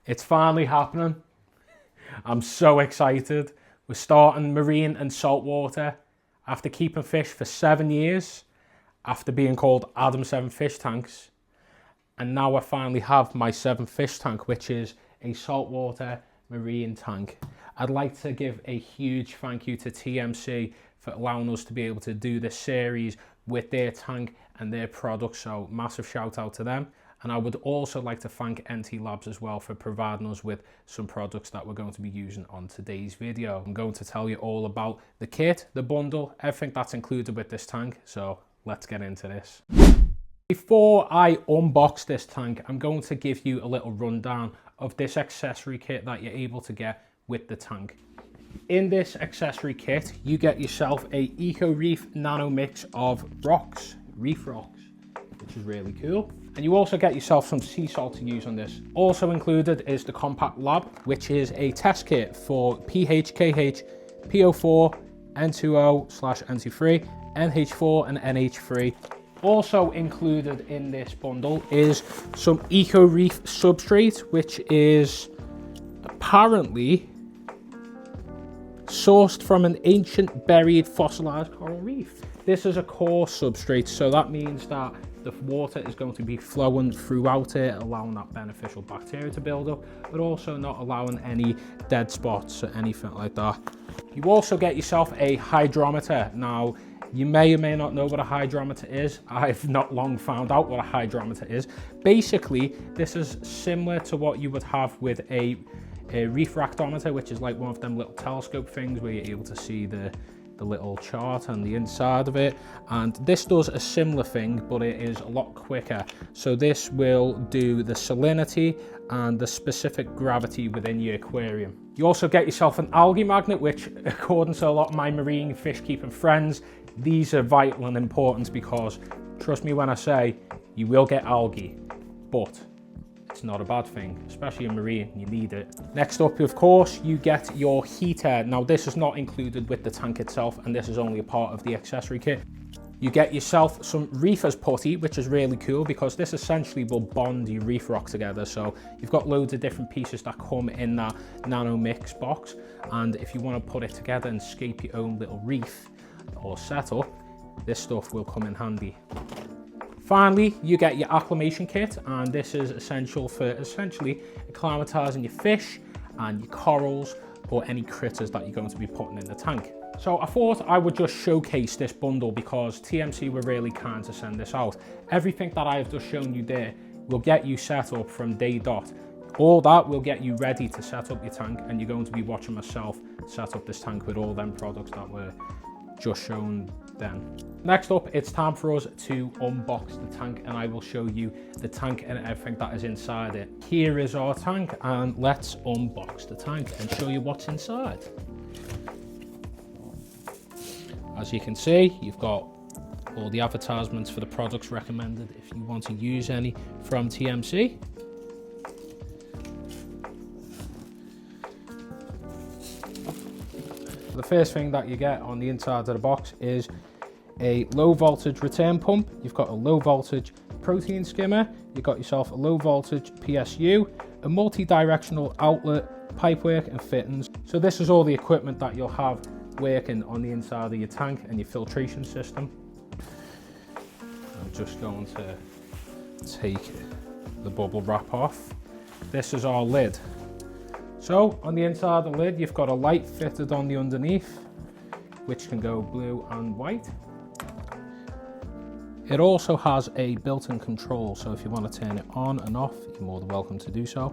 It's finally happening. I'm so excited. We're starting marine and saltwater after keeping fish for 7 years, after being called Adam 7 Fish Tanks. And now I finally have my 7th fish tank, which is a saltwater marine tank. I'd like to give a huge thank you to TMC for allowing us to be able to do this series with their tank and their products, so massive shout out to them. And I would also like to thank NT Labs as well for providing us with some products that we're going to be using on today's video. I'm going to tell you all about the kit, the bundle, everything that's included with this tank, so let's get into this. Before I unbox this tank, I'm going to give you a little rundown of this accessory kit that you're able to get with the tank. In this accessory kit, you get yourself a Eco Reef nano mix of rocks, reef rocks, which is really cool. And you also get yourself some sea salt to use on this. Also included is the Compact Lab, which is a test kit for pH, KH, PO4, N2O/N23, NH4 and NH3. Also included in this bundle is some Eco Reef Substrate, which is apparently sourced from an ancient buried fossilized coral reef. This is a core substrate, so that means that the water is going to be flowing throughout it, allowing that beneficial bacteria to build up, but also not allowing any dead spots or anything like that. You also get yourself a hydrometer. Now, you may or may not know what a hydrometer is. I've not long found out what a hydrometer is. Basically, this is similar to what you would have with a reef ractometer, which is like one of them little telescope things where you're able to see the little chart on the inside of it. And this does a similar thing, but it is a lot quicker. So this will do the salinity and the specific gravity within your aquarium. You also get yourself an algae magnet, which according to a lot of my marine fish keeping friends, these are vital and important because trust me when I say you will get algae, but it's not a bad thing, especially in marine, you need it. Next up, of course, you get your heater. Now, this is not included with the tank itself, and this is only a part of the accessory kit. You get yourself some Reefers Putty, which is really cool because this essentially will bond your reef rock together. So you've got loads of different pieces that come in that nano mix box. And if you want to put it together and scape your own little reef or setup, this stuff will come in handy. Finally, you get your Acclimation kit, and this is essential for essentially acclimatizing your fish and your corals or any critters that you're going to be putting in the tank. So I thought I would just showcase this bundle because TMC were really kind to send this out. Everything that I have just shown you there will get you set up from day dot. All that will get you ready to set up your tank, and you're going to be watching myself set up this tank with all them products that were just shown then. Next up, it's time for us to unbox the tank, and I will show you the tank and everything that is inside it. Here is our tank, and let's unbox the tank and show you what's inside. As you can see, you've got all the advertisements for the products recommended if you want to use any from TMC. The first thing that you get on the inside of the box is a low voltage return pump. You've got a low voltage protein skimmer. You've got yourself a low voltage PSU, a multi-directional outlet, pipework and fittings. So this is all the equipment that you'll have working on the inside of your tank and your filtration system. I'm just going to take the bubble wrap off. This is our lid. So on the inside of the lid, you've got a light fitted on the underneath, which can go blue and white. It also has a built-in control, so if you want to turn it on and off, you're more than welcome to do so.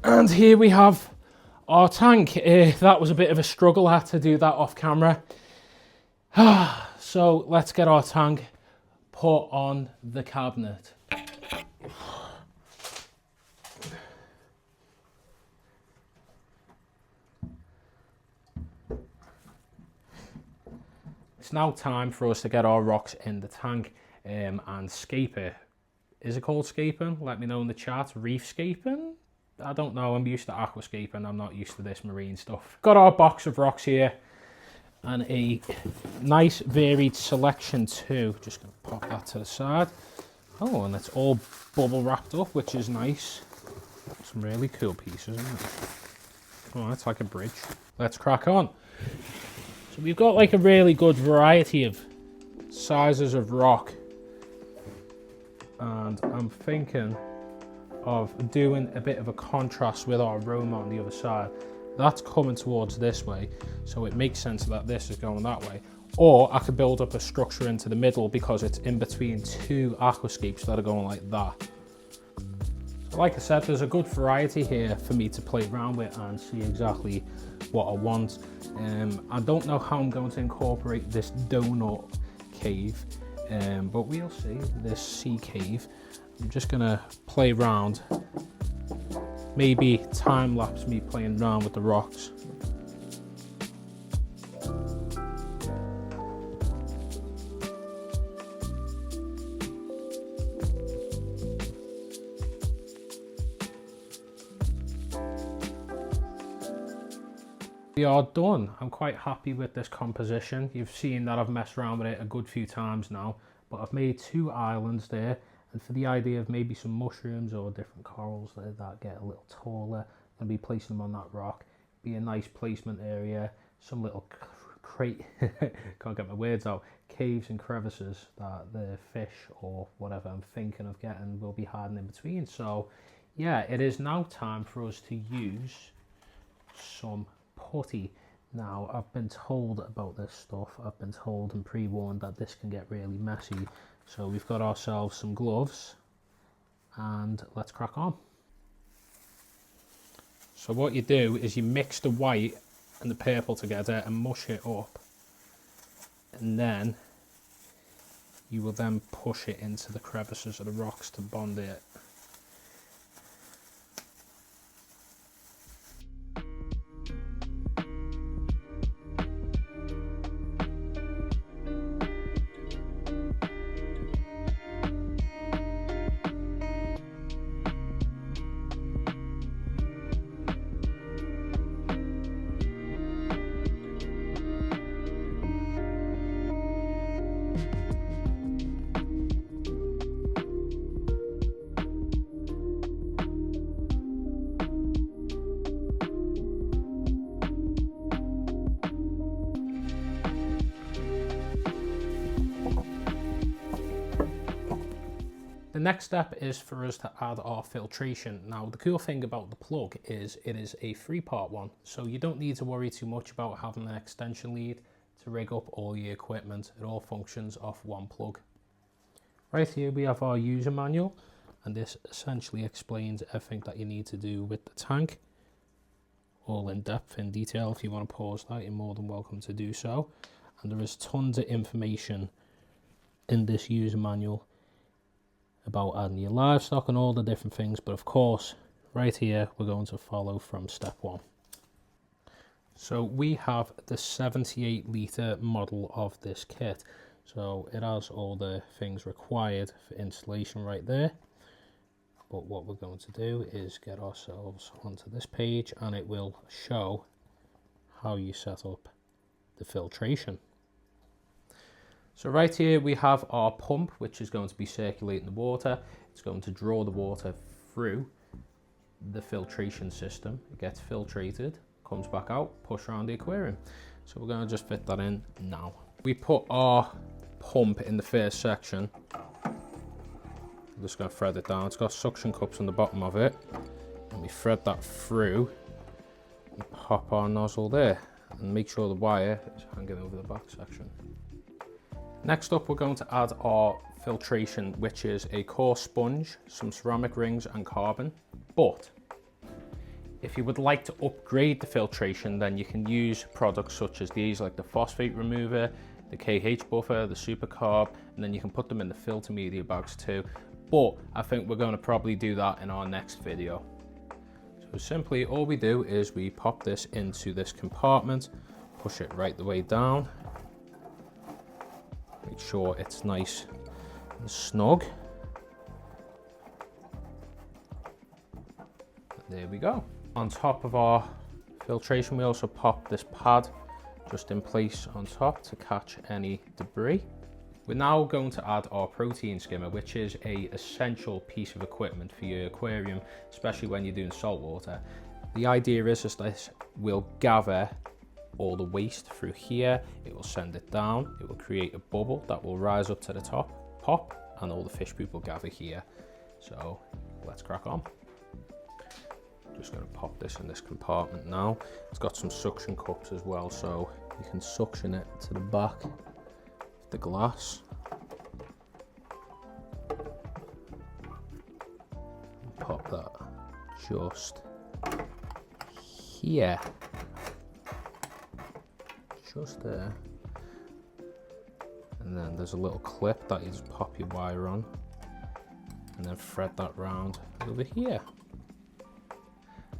And here we have our tank. That was a bit of a struggle, I had to do that off camera. So let's get our tank put on the cabinet. It's now time for us to get our rocks in the tank and scape it. Is it called scaping? Let me know in the chat. Reefscaping? I don't know. I'm used to aquascaping. I'm not used to this marine stuff. Got our box of rocks here. and a nice varied selection too. Just gonna pop that to the side. Oh, and it's all bubble wrapped up, which is nice. Some really cool pieces, isn't it? Oh, it's like a bridge. Let's crack on. So we've got like a really good variety of sizes of rock, and I'm thinking of doing a bit of a contrast with our aroma on the other side. That's coming towards this way, so it makes sense that this is going that way. Or I could build up a structure into the middle because it's in between two aquascapes that are going like that. So like I said, there's a good variety here for me to play around with and see exactly what I want. I don't know how I'm going to incorporate this donut cave, but we'll see. This sea cave, I'm just gonna play around, maybe time lapse me playing around with the rocks. We are done. I'm quite happy with this composition. You've seen that I've messed around with it a good few times now, but I've made 2 islands there, and for the idea of maybe some mushrooms or different corals that get a little taller, I'm going to be placing them on that rock. Be a nice placement area, some little crate, can't get my words out, caves and crevices that the fish or whatever I'm thinking of getting will be hiding in between. So yeah, it is now time for us to use some putty. Now, I've been told about this stuff. I've been told and pre-warned that this can get really messy. So we've got ourselves some gloves and let's crack on. So what you do is you mix the white and the purple together and mush it up. And then you will then push it into the crevices of the rocks to bond it. The next step is for us to add our filtration. Now, the cool thing about the plug is it is a 3-part one, so you don't need to worry too much about having an extension lead to rig up all your equipment. It all functions off one plug. Right here we have our user manual, and this essentially explains everything that you need to do with the tank, all in depth, in detail. If you want to pause that, you're more than welcome to do so. And there is tons of information in this user manual about adding your livestock and all the different things, but of course right here we're going to follow from step 1. So we have the 78 litre model of this kit, so it has all the things required for installation right there. But what we're going to do is get ourselves onto this page and it will show how you set up the filtration. So right here we have our pump, which is going to be circulating the water. It's going to draw the water through the filtration system. It gets filtrated, comes back out, push around the aquarium. So we're going to just fit that in now. We put our pump in the first section. I'm just going to thread it down. It's got suction cups on the bottom of it. And we thread that through and pop our nozzle there. And make sure the wire is hanging over the back section. Next up, we're going to add our filtration, which is a coarse sponge, some ceramic rings and carbon. But if you would like to upgrade the filtration, then you can use products such as these, like the phosphate remover, the KH buffer, the super carb, and then you can put them in the filter media bags too. But I think we're going to probably do that in our next video. So simply all we do is we pop this into this compartment, push it right the way down. Make sure it's nice and snug. There we go. On top of our filtration, we also pop this pad just in place on top to catch any debris. We're now going to add our protein skimmer, which is an essential piece of equipment for your aquarium, especially when you're doing saltwater. The idea is this will gather all the waste through here, it will send it down, it will create a bubble that will rise up to the top, pop, and all the fish poop will gather here. So let's crack on. Just going to pop this in this compartment now. It's got some suction cups as well, so you can suction it to the back of the glass. And pop that just here. Just there. And then there's a little clip that you just pop your wire on and then thread that round over here.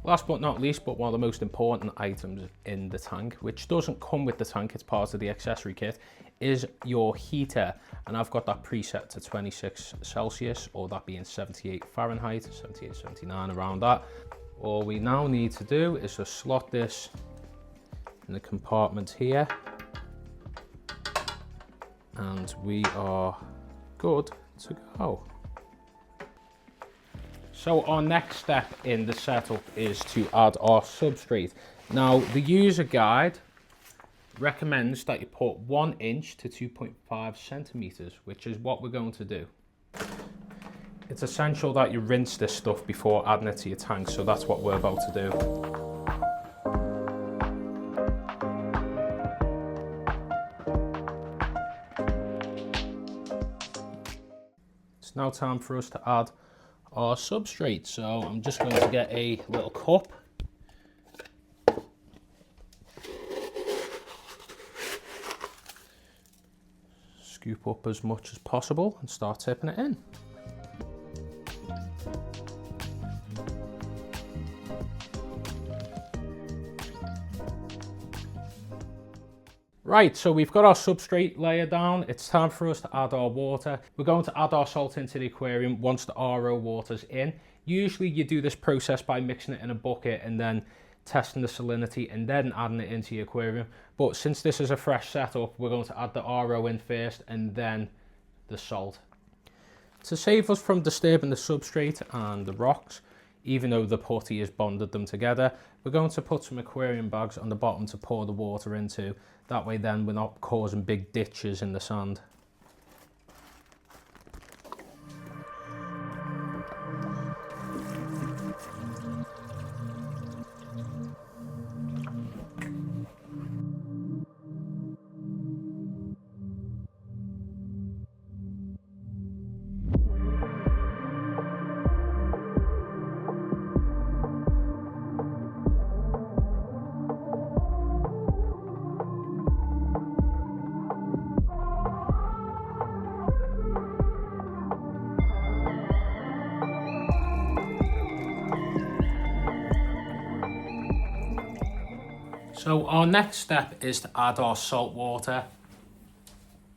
Last but not least, but one of the most important items in the tank, which doesn't come with the tank, it's part of the accessory kit, is your heater. And I've got that preset to 26 Celsius, or that being 78 Fahrenheit, 78, 79, around that. All we now need to do is just slot this in the compartment here, and we are good to go. So our next step in the setup is to add our substrate. Now the user guide recommends that you put 1 inch to 2.5 centimeters, which is what we're going to do. It's essential that you rinse this stuff before adding it to your tank, so that's what we're about to do. It's now time for us to add our substrate. So I'm just going to get a little cup. Scoop up as much as possible and start tipping it in. Right, so we've got our substrate layer down. It's time for us to add our water. We're going to add our salt into the aquarium once the RO water's in. Usually you do this process by mixing it in a bucket and then testing the salinity and then adding it into your aquarium. But since this is a fresh setup, we're going to add the RO in first and then the salt. To save us from disturbing the substrate and the rocks, even though the putty has bonded them together, we're going to put some aquarium bags on the bottom to pour the water into. That way then we're not causing big ditches in the sand. So our next step is to add our salt water.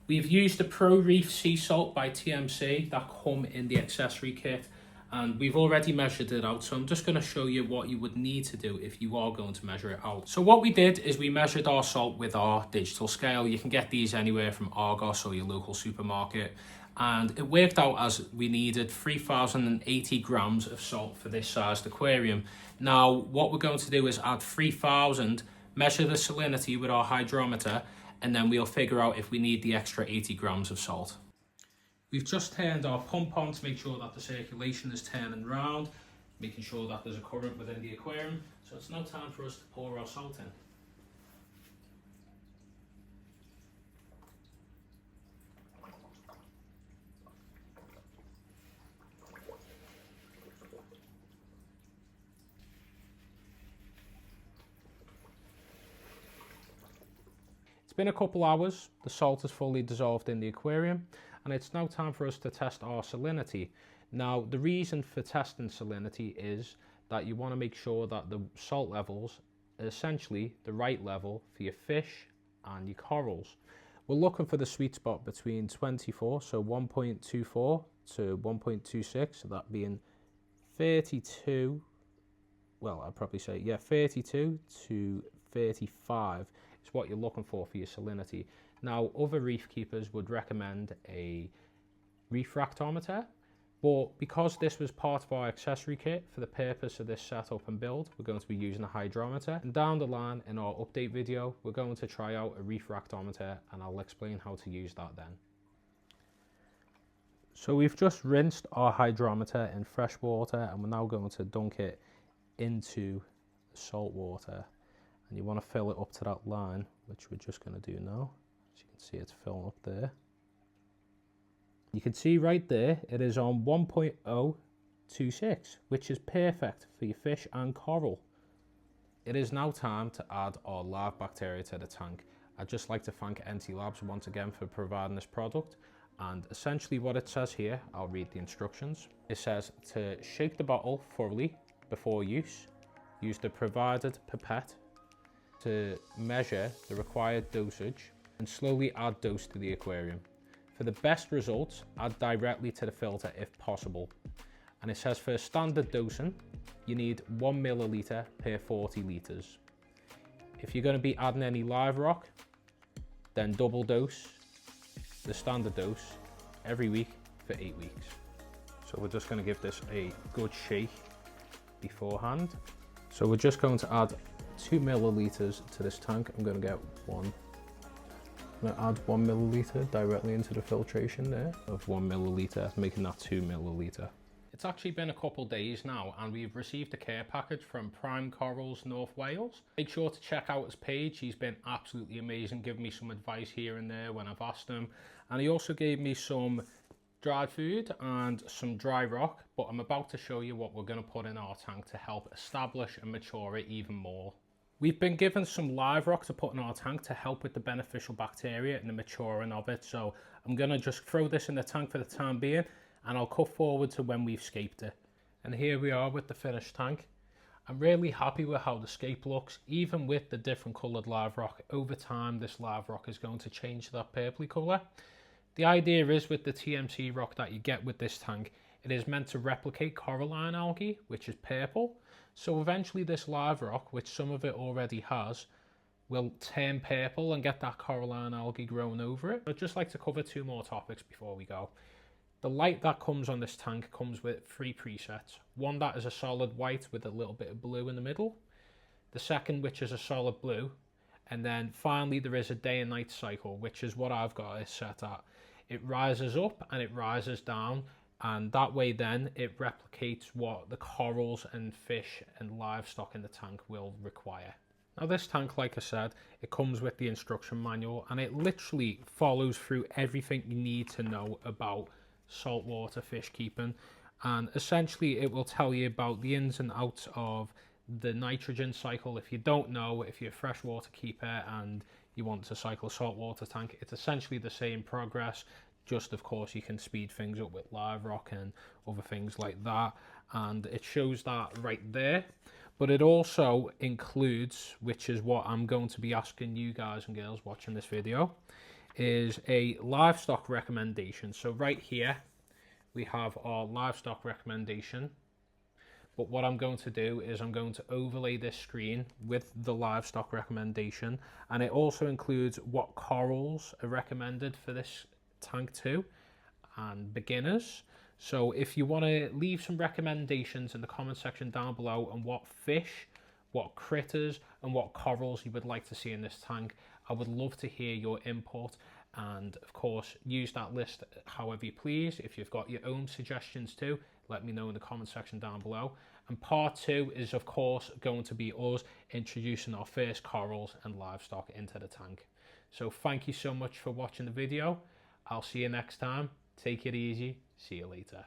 We've used the Pro Reef Sea Salt by TMC that come in the accessory kit, and we've already measured it out, so I'm just going to show you what you would need to do if you are going to measure it out. So what we did is we measured our salt with our digital scale. You can get these anywhere from Argos or your local supermarket, and it worked out as we needed 3,080 grams of salt for this sized aquarium. Now what we're going to do is add 3,000, measure the salinity with our hydrometer, and then we'll figure out if we need the extra 80 grams of salt. We've just turned our pump on to make sure that the circulation is turning round, making sure that there's a current within the aquarium. So it's now time for us to pour our salt in. It's been a couple hours, the salt is fully dissolved in the aquarium, and it's now time for us to test our salinity. Now, the reason for testing salinity is that you want to make sure that the salt levels are essentially the right level for your fish and your corals. We're looking for the sweet spot between 24, so 1.24 to 1.26, so that being 32, well, I'd probably say, yeah, 32 to 35 is what you're looking for your salinity. Now, other reef keepers would recommend a Reefscaping, but because this was part of our accessory kit for the purpose of this setup and build, we're going to be using a hydrometer. And down the line in our update video, we're going to try out a Reefscaping, and I'll explain how to use that then. So we've just rinsed our hydrometer in fresh water, and we're now going to dunk it into salt water. And you want to fill it up to that line, which we're just going to do now. As you can see, it's filling up there. You can see right there, it is on 1.026, which is perfect for your fish and coral. It is now time to add our live bacteria to the tank. I'd just like to thank NT Labs once again for providing this product. And essentially what it says here, I'll read the instructions. It says to shake the bottle thoroughly before use. Use the provided pipette to measure the required dosage and slowly add dose to the aquarium. For the best results, add directly to the filter if possible. And it says for standard dosing, you need 1 milliliter per 40 liters. If you're going to be adding any live rock, then double dose the standard dose every week for 8 weeks. So we're just going to give this a good shake beforehand. So we're just going to add 2 milliliters to this tank. I'm going to get one. I'm going to add 1 milliliter directly into the filtration there of 1 milliliter, making that 2 milliliter. It's actually been a couple days now, and we've received a care package from Prime Corals North Wales. Make sure to check out his page. He's been absolutely amazing, giving me some advice here and there when I've asked him. And he also gave me some dried food and some dry rock, but I'm about to show you what we're going to put in our tank to help establish and mature it even more. We've been given some live rock to put in our tank to help with the beneficial bacteria and the maturing of it. So I'm going to just throw this in the tank for the time being, and I'll cut forward to when we've scaped it. And here we are with the finished tank. I'm really happy with how the scape looks, even with the different coloured live rock. Over time, this live rock is going to change to that purpley colour. The idea is with the TMC rock that you get with this tank, it is meant to replicate coralline algae, which is purple. So eventually this live rock, which some of it already has, will turn purple and get that coralline algae growing over it. I'd just like to cover 2 more topics before we go. The light that comes on this tank comes with 3 presets. One that is a solid white with a little bit of blue in the middle. The second, which is a solid blue. And then finally there is a day and night cycle, which is what I've got it set at. It rises up and it rises down, and that way then it replicates what the corals and fish and livestock in the tank will require. Now this tank, like I said, it comes with the instruction manual, and it literally follows through everything you need to know about saltwater fish keeping. And essentially it will tell you about the ins and outs of the nitrogen cycle. If you don't know, if you're a freshwater keeper and you want to cycle a saltwater tank, it's essentially the same progress. Just of course you can speed things up with live rock and other things like that, and it shows that right there. But it also includes, which is what I'm going to be asking you guys and girls watching this video, is a livestock recommendation. So right here we have our livestock recommendation. But what I'm going to do is I'm going to overlay this screen with the livestock recommendation, and it also includes what corals are recommended for this tank too, and beginners. So if you want to leave some recommendations in the comment section down below on what fish, what critters and what corals you would like to see in this tank, I would love to hear your input. And of course use that list however you please. If you've got your own suggestions too, let me know in the comment section down below. And part 2 is of course going to be us introducing our first corals and livestock into the tank. So thank you so much for watching the video. I'll see you next time. Take it easy. See you later.